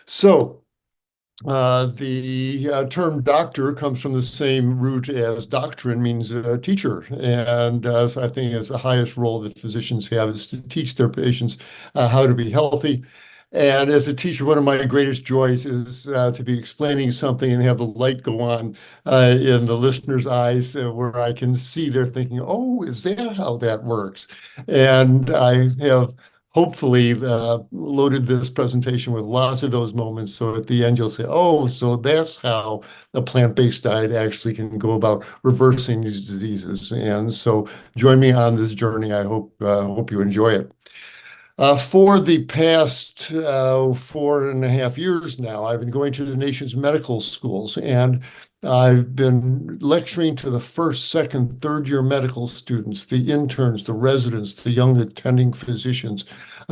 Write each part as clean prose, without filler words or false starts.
So the term doctor comes from the same root as doctrine, means teacher. And so I think it's the highest role that physicians have is to teach their patients how to be healthy. And as a teacher, one of my greatest joys is to be explaining something and have the light go on in the listener's eyes where I can see they're thinking, oh, is that how that works? And I have hopefully loaded this presentation with lots of those moments. So at the end, you'll say, oh, so that's how a plant-based diet actually can go about reversing these diseases. And so join me on this journey. I hope you enjoy it. For the past 4.5 years now, I've been going to the nation's medical schools, and I've been lecturing to the first, second, third year medical students, the interns, the residents, the young attending physicians.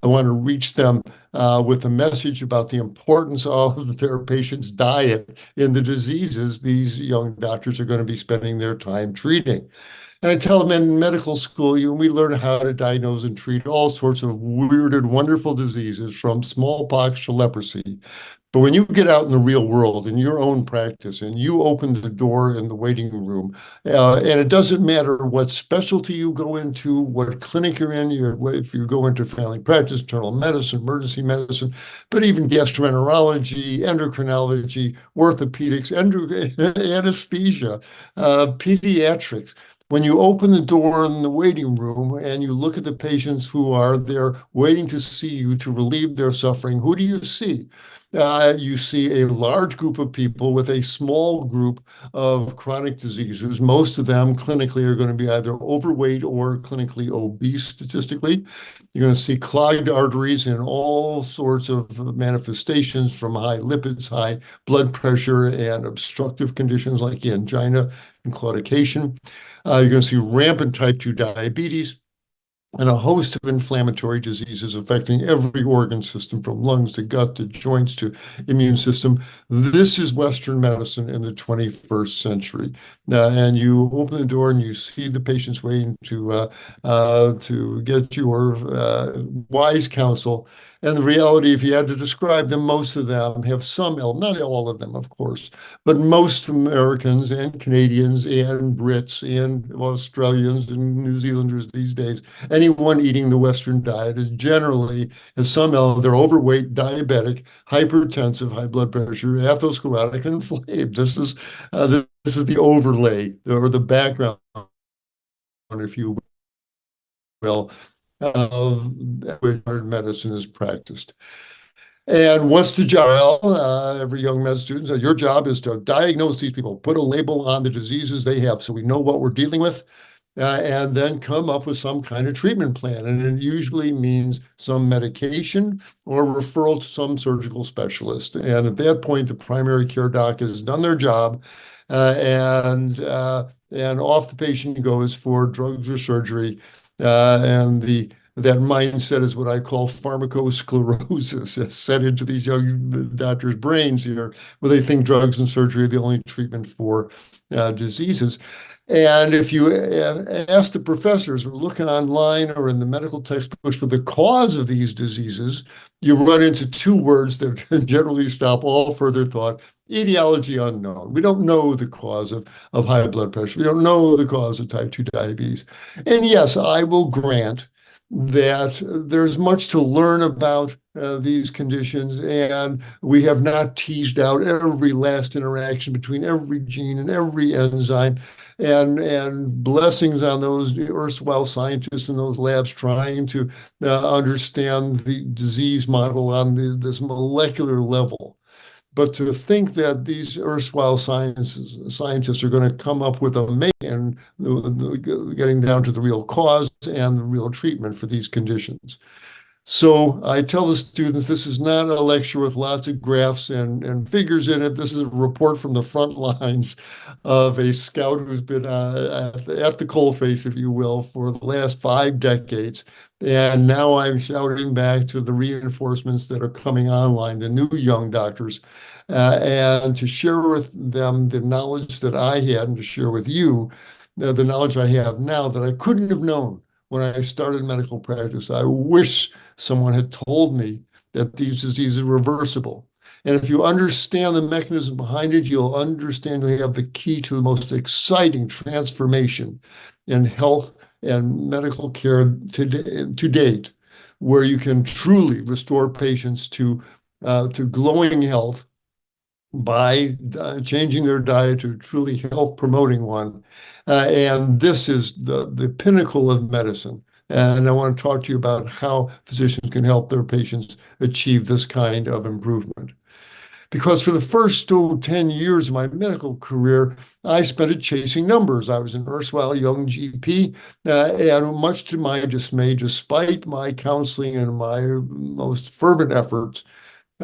I want to reach them with a message about the importance of their patient's diet in the diseases these young doctors are going to be spending their time treating. And I tell them in medical school, we learn how to diagnose and treat all sorts of weird and wonderful diseases from smallpox to leprosy. But when you get out in the real world, in your own practice, and you open the door in the waiting room, and it doesn't matter what specialty you go into, what clinic you're in, if you go into family practice, internal medicine, emergency medicine, but even gastroenterology, endocrinology, orthopedics, anesthesia, pediatrics. When you open the door in the waiting room and you look at the patients who are there waiting to see you to relieve their suffering, who do you see? You see a large group of people with a small group of chronic diseases. Most of them clinically are going to be either overweight or clinically obese statistically. You're going to see clogged arteries in all sorts of manifestations from high lipids, high blood pressure, and obstructive conditions like angina and claudication. You're going to see rampant type 2 diabetes and a host of inflammatory diseases affecting every organ system from lungs to gut to joints to immune system. This is Western medicine in the 21st century. And you open the door and you see the patients waiting to get your wise counsel. And the reality, if you had to describe them, most of them have some, not all of them, of course, but most Americans and Canadians and Brits and Australians and New Zealanders these days, anyone eating the Western diet is generally has some element. They're overweight, diabetic, hypertensive, high blood pressure, atherosclerotic, and inflamed. This is the overlay or the background, if you will, of which medicine is practiced. And what's the job? Every young med student says, your job is to diagnose these people, put a label on the diseases they have so we know what we're dealing with, and then come up with some kind of treatment plan. And it usually means some medication or referral to some surgical specialist. And at that point, the primary care doc has done their job, and off the patient goes for drugs or surgery. That mindset is what I call pharmacosclerosis set into these young doctors' brains here, where they think drugs and surgery are the only treatment for diseases. And if you ask the professors or looking online or in the medical textbooks for the cause of these diseases, you run into two words that generally stop all further thought. Etiology unknown. We don't know the cause of high blood pressure. We don't know the cause of type 2 diabetes. And yes, I will grant that there's much to learn about these conditions, and we have not teased out every last interaction between every gene and every enzyme. And blessings on those erstwhile scientists in those labs trying to understand the disease model on this molecular level. But to think that these erstwhile scientists are going to come up with a make and getting down to the real cause and the real treatment for these conditions. So I tell the students, this is not a lecture with lots of graphs and figures in it. This is a report from the front lines of a scout who's been at the coalface, if you will, for the last 5 decades. And now I'm shouting back to the reinforcements that are coming online, the new young doctors, and to share with them the knowledge that I had and to share with you the knowledge I have now that I couldn't have known when I started medical practice. I wish someone had told me that these diseases are reversible. And if you understand the mechanism behind it, you'll understand you have the key to the most exciting transformation in health and medical care to date, where you can truly restore patients to glowing health by changing their diet to a truly health promoting one. And this is the pinnacle of medicine. And I want to talk to you about how physicians can help their patients achieve this kind of improvement. Because for the first 10 years of my medical career, I spent it chasing numbers. I was an erstwhile young GP, and much to my dismay, despite my counseling and my most fervent efforts,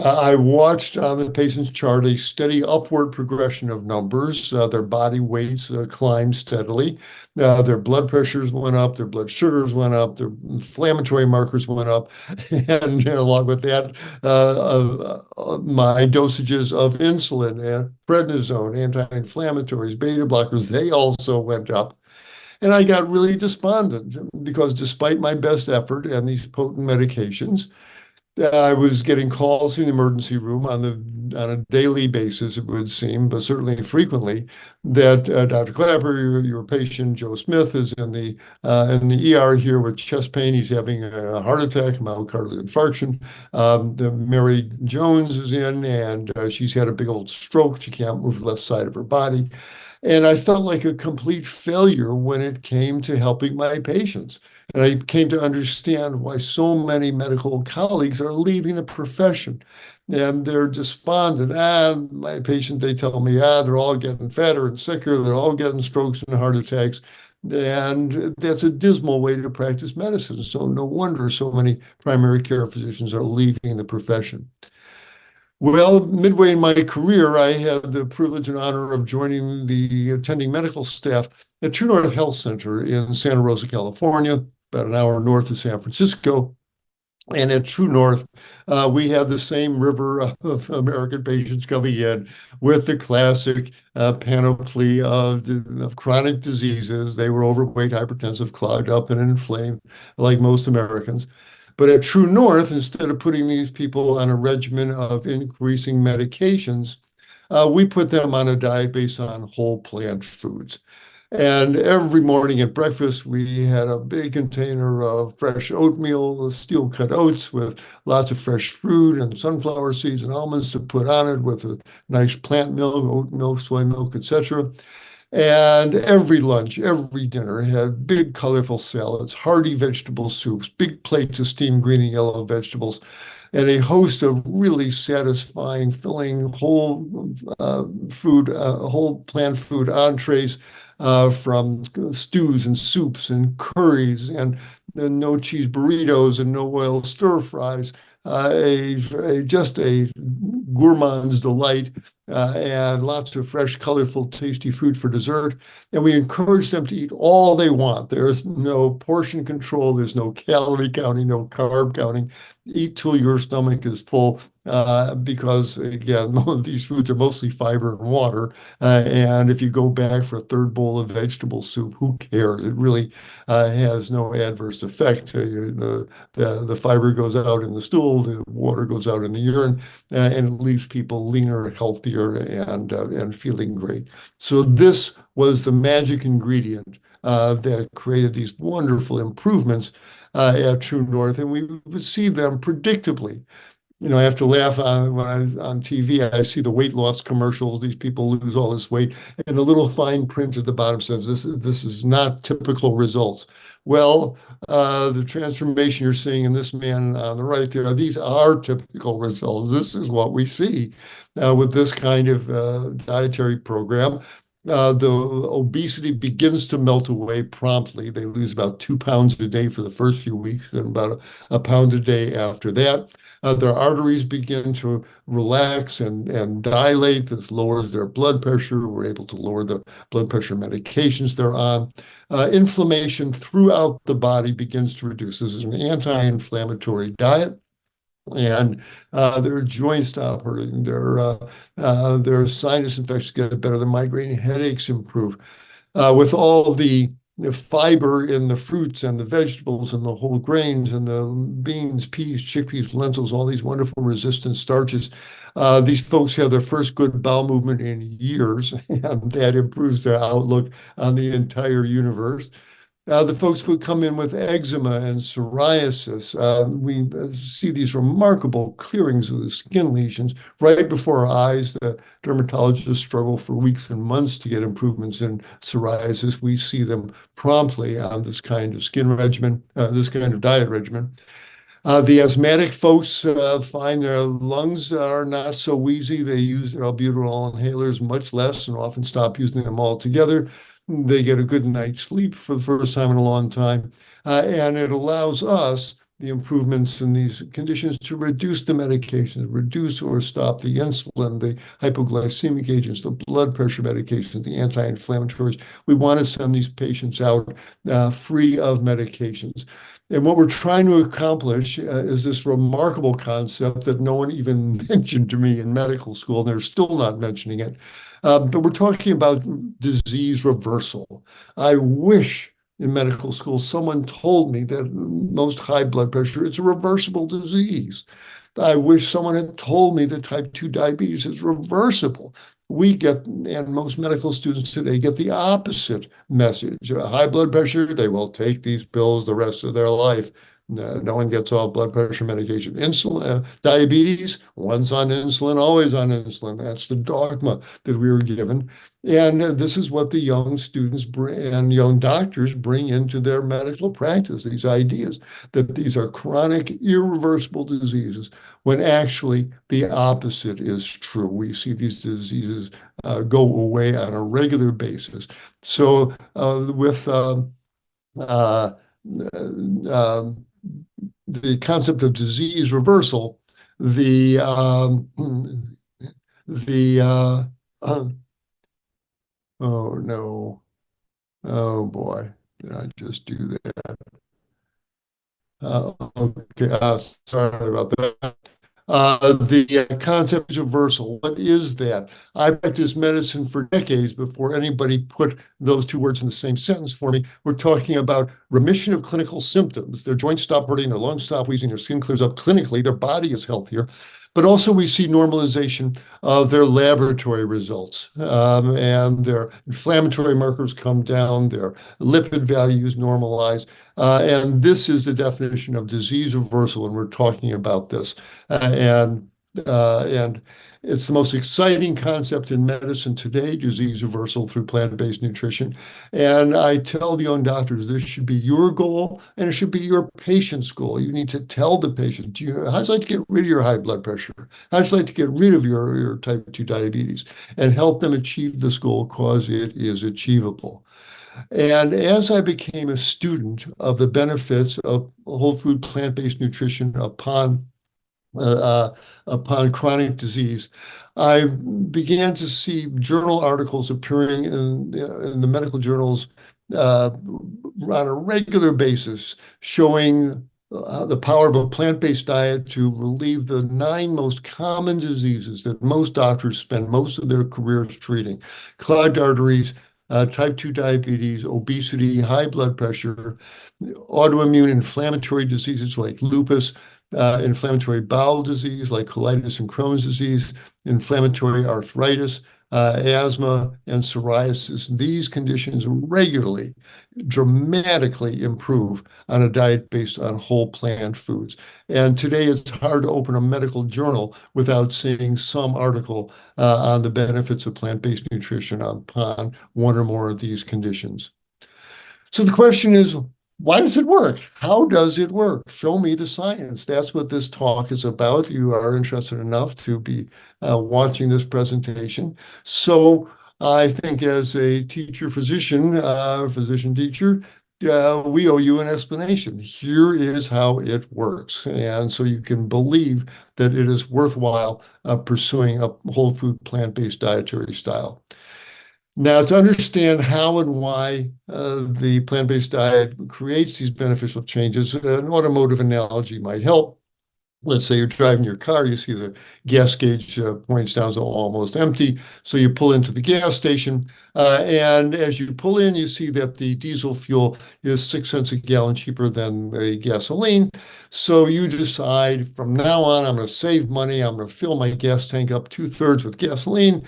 I watched on the patient's chart a steady upward progression of numbers. Their body weights climbed steadily. Their blood pressures went up, their blood sugars went up, their inflammatory markers went up. And along with that, my dosages of insulin and prednisone, anti-inflammatories, beta blockers, they also went up. And I got really despondent because despite my best effort and these potent medications, I was getting calls in the emergency room on a daily basis, it would seem, but certainly frequently, that Dr. Klaper, your patient Joe Smith, is in the ER here with chest pain. He's having a heart attack, myocardial infarction. The Mary Jones is in, and she's had a big old stroke. She can't move the left side of her body. And I felt like a complete failure when it came to helping my patients. And I came to understand why so many medical colleagues are leaving the profession. And they're despondent. My patient, they tell me, they're all getting fatter and sicker. They're all getting strokes and heart attacks. And that's a dismal way to practice medicine. So no wonder so many primary care physicians are leaving the profession. Well, midway in my career, I had the privilege and honor of joining the attending medical staff at True North Health Center in Santa Rosa, California, about an hour north of San Francisco. And at True North, we had the same river of American patients coming in with the classic panoply of chronic diseases. They were overweight, hypertensive, clogged up, and inflamed, like most Americans. But at True North, instead of putting these people on a regimen of increasing medications, we put them on a diet based on whole plant foods. And every morning at breakfast, we had a big container of fresh oatmeal, steel cut oats with lots of fresh fruit and sunflower seeds and almonds to put on it with a nice plant milk, oat milk, soy milk, etc. And every lunch, every dinner had big, colorful salads, hearty vegetable soups, big plates of steamed green and yellow vegetables, and a host of really satisfying, filling whole plant food entrees from stews and soups and curries and no cheese burritos and no oil stir fries. Just a gourmand's delight, and lots of fresh, colorful, tasty food for dessert. And we encourage them to eat all they want. There's no portion control, there's no calorie counting, no carb counting. Eat till your stomach is full, because, again, these foods are mostly fiber and water. And if you go back for a third bowl of vegetable soup, who cares? It really has no adverse effect. The fiber goes out in the stool, the water goes out in the urine, and it leaves people leaner, healthier, and feeling great. So this was the magic ingredient that created these wonderful improvements at True North, and we would see them predictably. I have to laugh when I was on TV. I see the weight loss commercials. These people lose all this weight, and the little fine print at the bottom says, "This is not typical results." Well, the transformation you're seeing in this man on the right there, these are typical results. This is what we see with this kind of dietary program. The obesity begins to melt away promptly. They lose about 2 pounds a day for the first few weeks and about a pound a day after that. Their arteries begin to relax and dilate. This lowers their blood pressure. We're able to lower the blood pressure medications they're on. Inflammation throughout the body begins to reduce. This is an anti-inflammatory diet. And their joints stop hurting. Their sinus infections get better. The migraine headaches improve. With all the the fiber in the fruits and the vegetables and the whole grains and the beans, peas, chickpeas, lentils, all these wonderful resistant starches. These folks have their first good bowel movement in years, and that improves their outlook on the entire universe. The folks who come in with eczema and psoriasis, we see these remarkable clearings of the skin lesions right before our eyes. The dermatologists struggle for weeks and months to get improvements in psoriasis. We see them promptly on this kind of skin regimen, this kind of diet regimen. The asthmatic folks find their lungs are not so wheezy. They use their albuterol inhalers much less and often stop using them altogether. They get a good night's sleep for the first time in a long time. And it allows us, the improvements in these conditions, to reduce the medications, reduce or stop the insulin, the hypoglycemic agents, the blood pressure medications, the anti-inflammatories. We want to send these patients out free of medications. And what we're trying to accomplish is this remarkable concept that no one even mentioned to me in medical school, and they're still not mentioning it. But we're talking about disease reversal. I wish in medical school someone told me that most high blood pressure, it's a reversible disease. I wish someone had told me that type 2 diabetes is reversible. We get, and most medical students today get the opposite message. High blood pressure, they will take these pills the rest of their life. No one gets off blood pressure medication. Insulin, diabetes, one's on insulin, always on insulin. That's the dogma that we were given. And this is what the young students and young doctors bring into their medical practice, these ideas that these are chronic, irreversible diseases, when actually the opposite is true. We see these diseases go away on a regular basis. So with uh, the concept of disease reversal, the the oh no, oh boy, did I just do that? Okay, sorry about that. The concept of reversal, what is that? I practiced medicine for decades before anybody put those two words in the same sentence for me. We're talking about remission of clinical symptoms. Their joints stop hurting, their lungs stop wheezing, their skin clears up clinically, their body is healthier. But also we see normalization of their laboratory results, and their inflammatory markers come down, their lipid values normalize. And this is the definition of disease reversal when we're talking about this. And it's the most exciting concept in medicine today, disease reversal through plant-based nutrition. And I tell the young doctors, this should be your goal and it should be your patient's goal. You need to tell the patient, how'd you like to get rid of your high blood pressure? How'd you like to get rid of your type 2 diabetes? And help them achieve this goal because it is achievable. And as I became a student of the benefits of whole food plant-based nutrition upon chronic disease, I began to see journal articles appearing in the medical journals on a regular basis showing the power of a plant-based diet to relieve the 9 most common diseases that most doctors spend most of their careers treating: clogged arteries, type 2 diabetes, obesity, high blood pressure, autoimmune inflammatory diseases like lupus, inflammatory bowel disease like colitis and Crohn's disease, inflammatory arthritis, asthma, and psoriasis. These conditions regularly, dramatically improve on a diet based on whole plant foods. And today it's hard to open a medical journal without seeing some article on the benefits of plant-based nutrition upon one or more of these conditions. So the question is, why does it work? How does it work? Show me the science. That's what this talk is about. You are interested enough to be watching this presentation. So I think as a teacher, physician, physician teacher, we owe you an explanation. Here is how it works. And so you can believe that it is worthwhile pursuing a whole food plant-based dietary style. Now, to understand how and why the plant-based diet creates these beneficial changes, an automotive analogy might help. let's say you're driving your car, you see the gas gauge points down to almost empty. So you pull into the gas station, and as you pull in, you see that the diesel fuel is 6 cents a gallon cheaper than the gasoline. So you decide from now on, I'm going to save money. I'm going to fill my gas tank up 2/3 with gasoline,